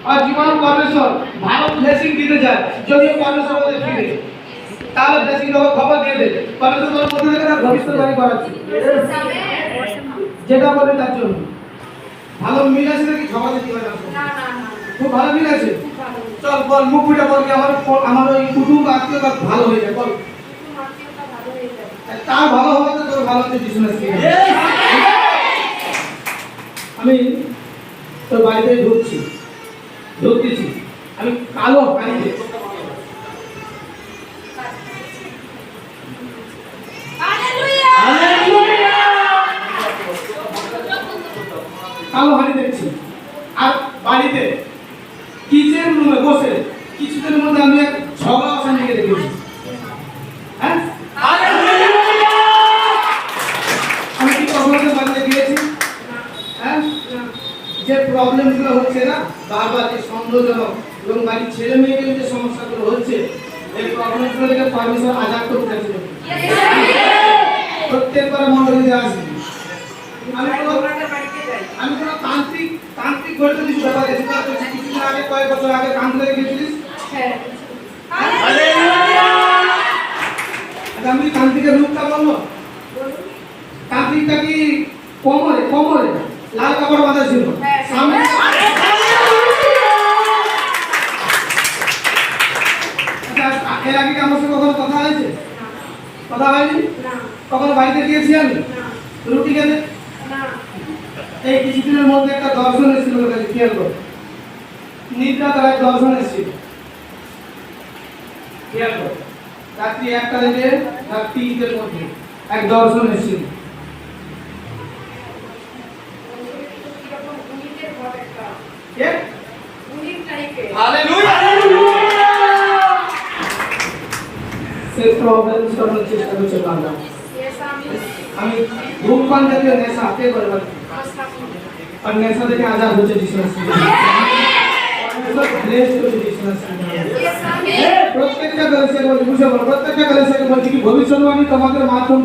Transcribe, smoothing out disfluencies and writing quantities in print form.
আর জীবন পরমেশ্বর ভালো ব্লেসিং দিতে যায় যদিও পরমেশ্বর ওদের ফিরে তাহলে ব্লেসিং দেওয়া খবর দিয়ে দেবে পরমেশ্বর তোমার মধ্যে থেকে তার ভবিষ্যৎবাণী করাচ্ছে যেটা বলে তার জন্য ভালো মিল আছে নাকি সমাজে কি হয় না খুব ভালো মিল আছে চল বল মুখ ফুটে বল কি আমার ওই কুটুম্ব আত্মীয়তা ভালো হয়ে যায় বল তার ভালো হবে তো তোর ভালো হতে বিজনেস আমি তোর বাড়িতে ঢুকতেছি আমি কালো পানিতে কালো হাড়ি দেখছি আর বাড়িতে কিচেন রুমে বসে কিছুদিনের মধ্যে আমি এক ঝগড়া অশান্তিকে দেখেছি হ্যাঁ আমি কি প্রবলেমের বাড়িতে গিয়েছি হ্যাঁ যে প্রবলেমগুলো হচ্ছে না বারবার যে সন্দেহজনক এবং বাড়ির ছেলে মেয়েদের যে সমস্যাগুলো হচ্ছে এই প্রবলেমগুলো থেকে পারমিশন আজাদ করতে চাইছি প্রত্যেকবার মন্ডলীতে আসি আমি কোনো তান্ত্রিক ঘটতে কিছু ব্যাপার দেখি কিছুদিন আগে কয়েক বছর আগে কান্দ্রে গেছিলিস আমি তান্ত্রিকের রূপটা বলবো তান্ত্রিকটা কি কোমরে লাল কাপড় বাঁধা ছিল সামনে এর আগে কি আমার সঙ্গে কখনো কথা হয়েছে কথা হয়নি কখনো বাড়িতে গিয়েছি আমি রুটি খেতে এই কিছুদিনের মধ্যে একটা দর্শন এসেছিল খেয়াল করো নিদ্রা তারা দর্শন এসেছিল খেয়াল করো রাত্রি 1টা থেকে রাত 3টের মধ্যে এক দর্শন এসেছিল চেষ্টা করছে বাংলা আমি ধূমপান জাতীয় নেশা হাতে করে और नेशा থেকে আজাদ হচ্ছে ডিসনেস প্রত্যেকটা গলেছে বলছি বুঝে বল প্রত্যেকটা গলেছে বলছি কি ভবিষ্যৎবাণী তোমাদের মাধ্যমে